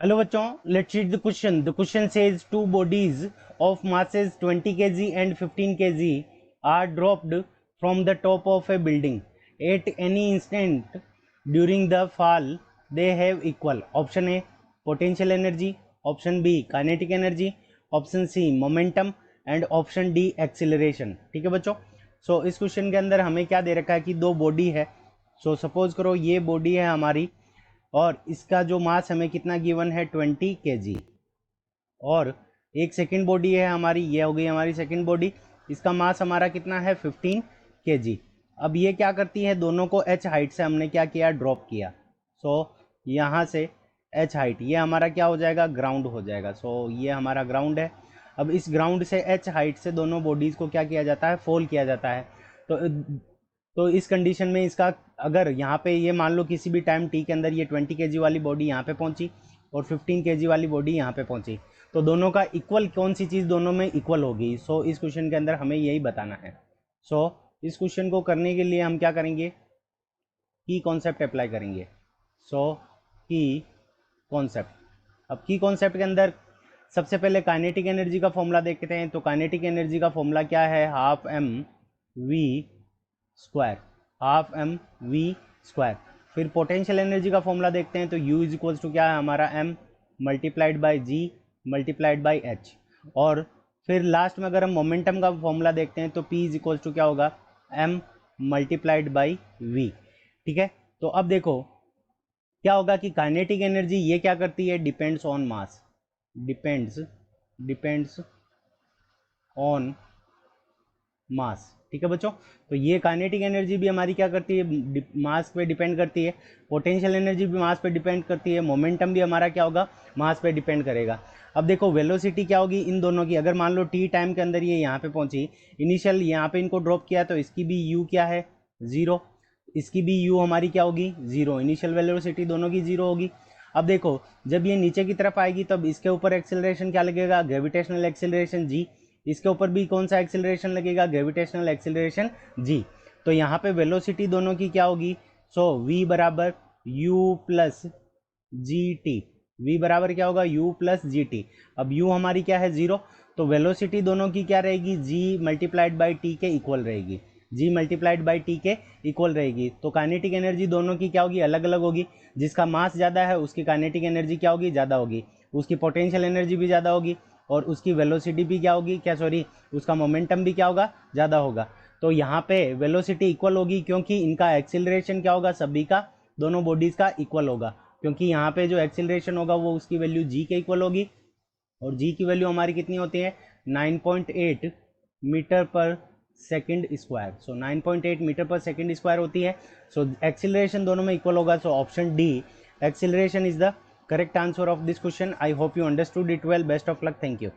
Hello बच्चों, let's read the question. The question says two bodies of masses 20 kg and 15 kg are dropped from the top of a building at any instant during the fall. They have equal. Option A potential energy, option B kinetic energy, option C momentum and option D acceleration. ठीक है बच्चों. सो इस question के अंदर हमें क्या दे रखा है कि दो बॉडी है. सो सपोज करो ये बॉडी है हमारी और इसका जो मास हमें कितना गिवन है 20 kg. और एक सेकंड बॉडी है हमारी, ये हो गई हमारी सेकंड बॉडी, इसका मास हमारा कितना है 15 kg. अब ये क्या करती है, दोनों को h हाइट से हमने क्या किया, ड्रॉप किया. सो यहाँ से h हाइट, ये हमारा क्या हो जाएगा, ग्राउंड हो जाएगा. सो ये हमारा ग्राउंड है. अब इस ग्राउंड से h हाइट से दोनों बॉडीज़ को क्या किया जाता है, फॉल किया जाता है. तो इस कंडीशन में इसका, अगर यहाँ पे ये मान लो किसी भी टाइम टी के अंदर ये 20 kg वाली बॉडी यहाँ पे पहुँची और 15 kg वाली बॉडी यहाँ पे पहुँची, तो दोनों का इक्वल, कौन सी चीज़ दोनों में इक्वल होगी. सो इस क्वेश्चन के अंदर हमें यही बताना है. सो इस क्वेश्चन को करने के लिए हम क्या करेंगे, की कॉन्सेप्ट अप्लाई करेंगे. सो की कॉन्सेप्ट. अब की कॉन्सेप्ट के अंदर सबसे पहले काइनेटिक एनर्जी का फॉर्मूला देखते हैं. तो काइनेटिक एनर्जी का फॉर्मूला क्या है, half m v square, half m v square. फिर पोटेंशियल एनर्जी का फॉर्मूला देखते हैं. तो U इज इक्वल्स टू क्या है हमारा, m multiplied by g multiplied by h. और फिर लास्ट में अगर हम मोमेंटम का फॉर्मूला देखते हैं तो P इज इक्वल्स टू क्या होगा, m मल्टीप्लाइड बाई v. ठीक है. तो अब देखो क्या होगा कि काइनेटिक एनर्जी ये क्या करती है, depends on mass, depends on मास. ठीक है बच्चों. तो ये काइनेटिक एनर्जी भी हमारी क्या करती है, मास पे डिपेंड करती है. पोटेंशियल एनर्जी भी मास पे डिपेंड करती है. मोमेंटम भी हमारा क्या होगा, मास पे डिपेंड करेगा. अब देखो वेलोसिटी क्या होगी इन दोनों की, अगर मान लो टी टाइम के अंदर ये यहाँ पे पहुंची, इनिशियल यहाँ पे इनको ड्रॉप किया, तो इसकी भी यू क्या है, जीरो, इसकी भी यू हमारी क्या होगी, जीरो. इनिशियल वेलोसिटी दोनों की जीरो होगी. अब देखो जब ये नीचे की तरफ आएगी तब इसके ऊपर एक्सेलरेशन क्या लगेगा, ग्रेविटेशनल एक्सेलरेशन जी. इसके ऊपर भी कौन सा एक्सेलरेशन लगेगा, ग्रेविटेशनल एक्सेलरेशन जी. तो यहाँ पे वेलोसिटी दोनों की क्या होगी, सो v बराबर u plus g t. V बराबर क्या होगा, u प्लस जी टी. अब u हमारी क्या है, जीरो. तो वेलोसिटी दोनों की क्या रहेगी, g मल्टीप्लाइड बाई टी के इक्वल रहेगी, g मल्टीप्लाइड बाई टी के इक्वल रहेगी. तो काइनेटिक एनर्जी दोनों की क्या होगी, अलग अलग होगी. जिसका मास ज़्यादा है उसकी काइनेटिक एनर्जी क्या होगी, ज़्यादा होगी. उसकी पोटेंशियल एनर्जी भी ज़्यादा होगी और उसकी वेलोसिटी भी क्या होगी, क्या सॉरी, उसका मोमेंटम भी क्या होगा, ज़्यादा होगा. तो यहाँ पे वेलोसिटी इक्वल होगी क्योंकि इनका एक्सिलरेशन क्या होगा, सभी का, दोनों बॉडीज़ का इक्वल होगा. क्योंकि यहाँ पे जो एक्सिलरेशन होगा वो उसकी वैल्यू जी के इक्वल होगी और जी की वैल्यू हमारी कितनी होती है, 9.8 मीटर पर सेकंड स्क्वायर. सो 9.8 मीटर पर सेकंड स्क्वायर होती है. सो एक्सिलरेशन दोनों में इक्वल होगा. So option D acceleration is the correct answer of this question. I hope you understood it well. Best of luck. Thank you.